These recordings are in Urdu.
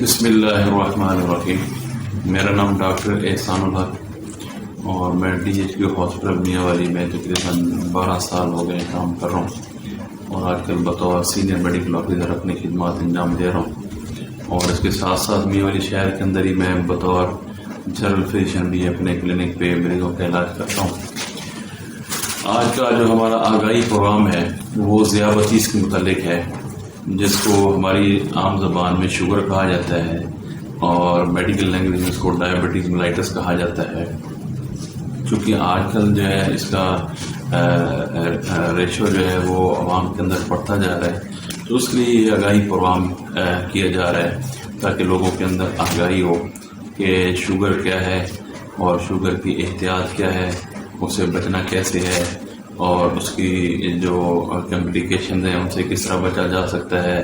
بسم اللہ الرحمن الرحیم. میرا نام ڈاکٹر احسان الحق اور میں ڈی ایچ پی ہاسپٹل میاں والی میں تقریباً 12 سال ہو گئے کام کر رہا ہوں اور آج کل بطور سینئر میڈیکل آفیسر اپنی خدمات انجام دے رہا ہوں. اور اس کے ساتھ ساتھ میاں والی شہر کے اندر ہی میں بطور جنرل فزیشین بھی اپنے کلینک پہ مریضوں کا علاج کرتا ہوں. آج کا جو ہمارا آگاہی پروگرام ہے وہ ذیابطیس کے متعلق ہے، جس کو ہماری عام زبان میں شوگر کہا جاتا ہے اور میڈیکل لینگویج میں اس کو ڈائبٹیز ملائٹس کہا جاتا ہے. چونکہ آج کل جو ہے اس کا ریشو جو ہے وہ عوام کے اندر بڑھتا جا رہا ہے، تو اس کے لیے یہ آگاہی پروگرام کیا جا رہا ہے تاکہ لوگوں کے اندر آگاہی ہو کہ شوگر کیا ہے اور شوگر کی احتیاط کیا ہے، اس سے بچنا کیسے ہے اور اس کی جو کمپلیکیشنز ہیں ان سے کس طرح بچا جا سکتا ہے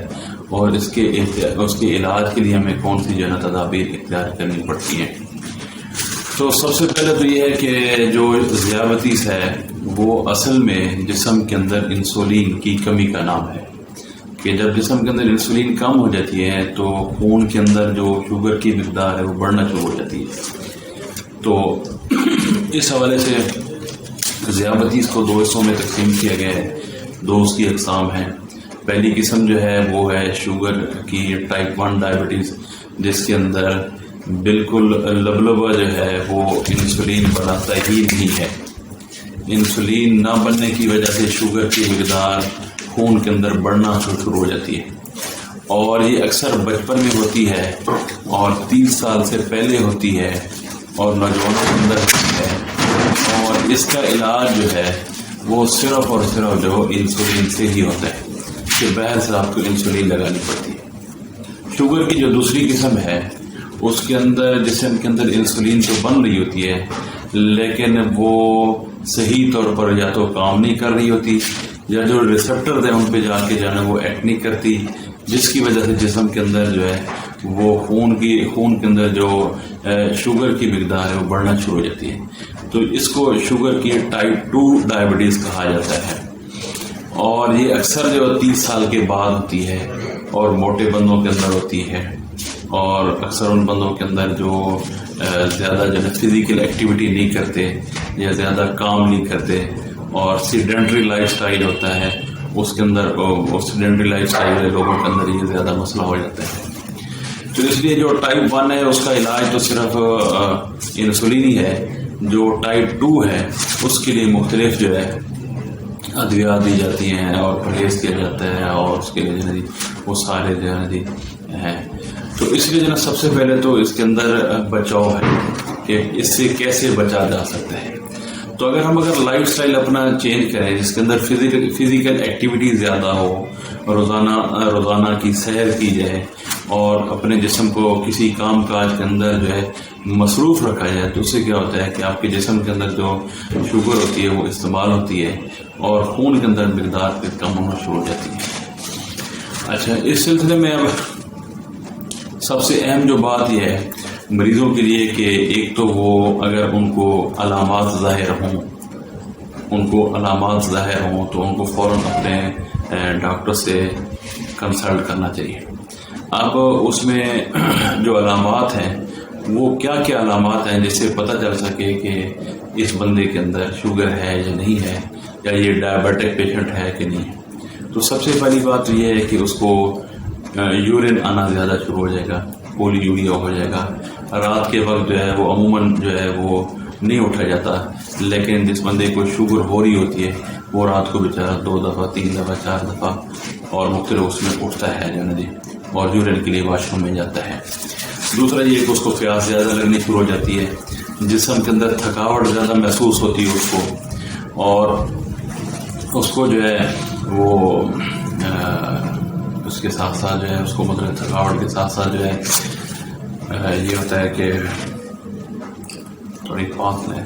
اور اس کے علاج کے لیے ہمیں کون سی جو ہے تدابیر اختیار کرنی پڑتی ہیں. تو سب سے پہلے تو یہ ہے کہ جو ذیابطیس ہے وہ اصل میں جسم کے اندر انسولین کی کمی کا نام ہے کہ جب جسم کے اندر انسولین کم ہو جاتی ہے تو خون کے اندر جو شوگر کی مقدار ہے وہ بڑھنا شروع ہو جاتی ہے. تو اس حوالے سے ذیابطیس کو 2 حصوں میں تقسیم کیا گیا ہے. 2 اس کی اقسام ہیں. پہلی قسم جو ہے وہ ہے شوگر کی ٹائپ 1 ڈائبٹیز، جس کے اندر بالکل لبلبہ جو ہے وہ انسولین بناتا ہی نہیں ہے. انسولین نہ بننے کی وجہ سے شوگر کی مقدار خون کے اندر بڑھنا شروع ہو جاتی ہے اور یہ اکثر بچپن میں ہوتی ہے اور 30 سال سے پہلے ہوتی ہے اور نوجوانوں کے اندر ہوتی ہے. اور اس کا علاج جو ہے وہ صرف اور صرف جو انسولین سے ہی ہوتا ہے کہ باہر سے آپ کو انسولین لگانی پڑتی ہے. شوگر کی جو دوسری قسم ہے اس کے اندر جسم کے اندر انسولین تو بن رہی ہوتی ہے لیکن وہ صحیح طور پر یا تو کام نہیں کر رہی ہوتی یا جو ریسپٹرز ہیں ان پہ جا کے جو ہے وہ ایکٹ نہیں کرتی، جس کی وجہ سے جسم کے اندر جو ہے وہ خون کے اندر جو شوگر کی مقدار ہے وہ بڑھنا شروع ہو جاتی ہے. تو اس کو شوگر کی ٹائپ 2 ڈائبٹیز کہا جاتا ہے اور یہ اکثر جو 30 سال کے بعد ہوتی ہے اور موٹے بندوں کے اندر ہوتی ہے اور اکثر ان بندوں کے اندر جو زیادہ جو ہے فزیکل ایکٹیویٹی نہیں کرتے یا زیادہ کام نہیں کرتے اور سیڈنٹری لائف سٹائل ہوتا ہے، اس کے اندر سیڈنٹری لائف سٹائل والے لوگوں کے اندر یہ زیادہ مسئلہ ہو جاتا ہے. تو اس لیے جو ٹائپ 1 ہے اس کا علاج تو صرف انسولین ہی ہے. جو ٹائپ 2 ہے اس کے لیے مختلف جو ہے ادویات دی جاتی ہیں اور پرہیز کیا جاتا ہے اور اس کے لیے جو ہے وہ سارے جو ہے ہیں. تو اس لیے جو ہے سب سے پہلے تو اس کے اندر بچاؤ ہے کہ اس سے کیسے بچا جا سکتا ہے. تو اگر لائف سٹائل اپنا چینج کریں جس کے اندر فزیکل ایکٹیویٹی زیادہ ہو، روزانہ کی سیر کی جائے اور اپنے جسم کو کسی کام کاج کے اندر جو ہے مصروف رکھا جائے، تو اس سے کیا ہوتا ہے کہ آپ کے جسم کے اندر جو شوگر ہوتی ہے وہ استعمال ہوتی ہے اور خون کے اندر مقدار کم ہونا شروع ہو جاتی ہے. اچھا، اس سلسلے میں اب سب سے اہم جو بات یہ ہے مریضوں کے لیے کہ ایک تو وہ اگر ان کو علامات ظاہر ہوں تو ان کو فوراً اپنے ڈاکٹر سے کنسلٹ کرنا چاہیے. اب اس میں جو علامات ہیں وہ کیا کیا علامات ہیں جس سے پتہ چل سکے کہ اس بندے کے اندر شوگر ہے یا نہیں ہے یا یہ ڈائبیٹک پیشنٹ ہے کہ نہیں. تو سب سے پہلی بات تو یہ ہے کہ اس کو یورین آنا زیادہ شروع ہو جائے گا، پولی یوریا ہو جائے گا. رات کے وقت جو ہے وہ عموماً جو ہے وہ نہیں اٹھا جاتا، لیکن جس بندے کو شوگر ہو رہی ہوتی ہے وہ رات کو بیچارہ 2 دفعہ 3 دفعہ 4 دفعہ اور مختلف اس میں اٹھتا ہے جو ہے اور یورین کے لیے واش روم میں جاتا ہے. دوسرا یہ کہ اس کو پیاس زیادہ لگنی شروع ہو جاتی ہے، جسم کے اندر تھکاوٹ زیادہ محسوس ہوتی ہے اس کو، اور اس کو جو ہے وہ اس کے ساتھ ساتھ جو ہے اس کو مطلب تھکاوٹ کے ساتھ ساتھ جو ہے یہ ہوتا ہے کہ تھوڑی پاس لیں.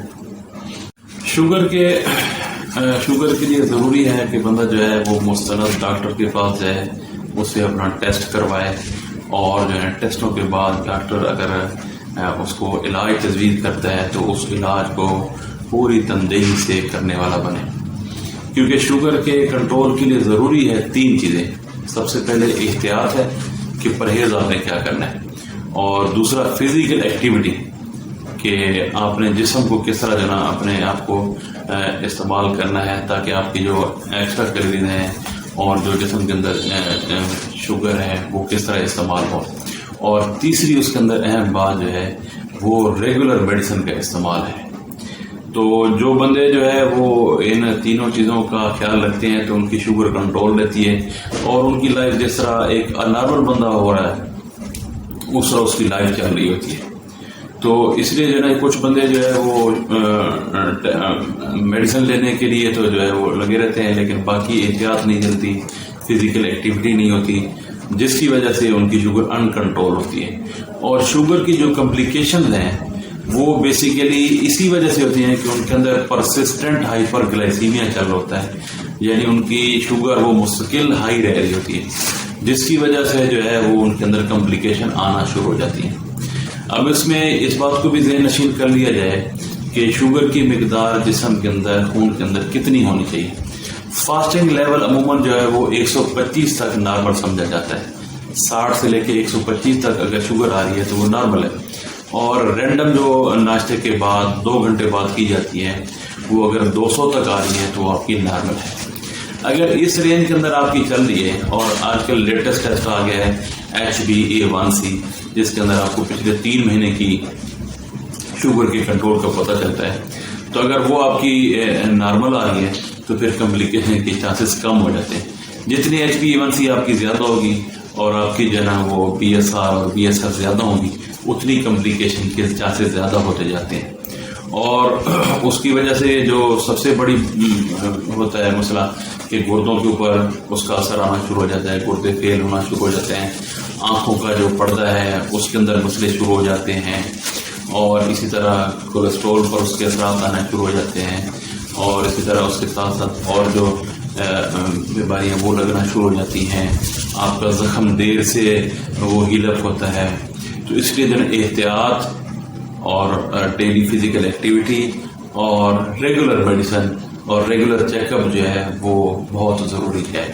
شوگر کے لیے ضروری ہے کہ بندہ جو ہے وہ مستند ڈاکٹر کے پاس جائے، اس سے اپنا ٹیسٹ کروائے اور جو ہے ٹیسٹوں کے بعد ڈاکٹر اگر اس کو علاج تجویز کرتا ہے تو اس علاج کو پوری تندہی سے کرنے والا بنے. کیونکہ شوگر کے کنٹرول کے لیے ضروری ہے 3 چیزیں. سب سے پہلے احتیاط ہے کہ پرہیز آپ نے کیا کرنا ہے. اور دوسرا فزیکل ایکٹیویٹی کہ آپ نے جسم کو کس طرح جو نا اپنے آپ کو استعمال کرنا ہے تاکہ آپ کی جو ایکسٹرا کیلوریز ہیں اور جو جسم کے اندر شوگر ہے وہ کس طرح استعمال ہو. اور تیسری اس کے اندر اہم بات جو ہے وہ ریگولر میڈیسن کا استعمال ہے. تو جو بندے جو ہے وہ ان تینوں چیزوں کا خیال رکھتے ہیں تو ان کی شوگر کنٹرول رہتی ہے اور ان کی لائف جس طرح ایک نارمل بندہ ہو رہا ہے اس طرح اس کی لائف چل رہی ہوتی ہے. تو اس لیے جو ہے نا کچھ بندے جو ہے وہ میڈیسن لینے کے لیے تو جو ہے وہ لگے رہتے ہیں لیکن باقی احتیاط نہیں چلتی, فزیکل ایکٹیویٹی نہیں ہوتی, جس کی وجہ سے ان کی شوگر ان کنٹرول ہوتی ہے. اور شوگر کی جو کمپلیکیشنز ہیں وہ بیسیکلی اسی وجہ سے ہوتی ہیں کہ ان کے اندر پرسسٹنٹ ہائپر گلائسیمیا چل رہا ہوتا ہے, یعنی ان کی شوگر وہ مستقل ہائی رہ رہی ہوتی ہے, جس کی وجہ سے جو ہے وہ ان کے اندر کمپلیکیشن آنا شروع ہو جاتی ہیں. اب اس میں اس بات کو بھی ذہن نشین کر لیا جائے کہ شوگر کی مقدار جسم کے اندر خون کے اندر کتنی ہونی چاہیے. فاسٹنگ لیول عموماً جو ہے وہ 125 تک نارمل سمجھا جاتا ہے. 60 سے لے کے 125 تک اگر شوگر آ رہی ہے تو وہ نارمل ہے. اور رینڈم جو ناشتے کے بعد 2 گھنٹے بعد کی جاتی ہے وہ اگر 200 تک آ رہی ہے تو وہ آپ کی نارمل ہے. اگر اس رینج کے اندر آپ کی چل رہی ہے, اور آج کل لیٹسٹ ٹیسٹ آ گیا ہے HbA1c جس کے اندر آپ کو پچھلے 3 مہینے کی شوگر کے کنٹرول کا پتہ چلتا ہے, تو اگر وہ آپ کی نارمل آ رہی ہے تو پھر کمپلیکیشن کے چانسز کم ہو جاتے ہیں. جتنی HbA1c آپ کی زیادہ ہوگی اور آپ کی جو ہے نا وہ PSR اور BSR زیادہ ہوگی اتنی کمپلیکیشن کے چانسز زیادہ ہوتے جاتے ہیں. اور اس کی وجہ سے جو سب سے بڑی ہوتا ہے مسئلہ کہ گردوں کے اوپر اس کا اثر آنا شروع ہو جاتا ہے, گردے فیل ہونا شروع ہو جاتے ہیں, آنکھوں کا جو پردہ ہے اس کے اندر مسئلے شروع ہو جاتے ہیں, اور اسی طرح کولیسٹرول پر اس کے اثرات آنا شروع ہو جاتے ہیں, اور اسی طرح اس کے ساتھ ساتھ اور جو بیماریاں وہ لگنا شروع ہو جاتی ہیں. آپ کا زخم دیر سے وہ ہیل اپ ہوتا ہے. تو اس لیے جو ہے احتیاط اور ڈیلی فزیکل ایکٹیویٹی اور ریگولر میڈیسن اور ریگولر چیک اپ جو ہے وہ بہت ضروری ہے.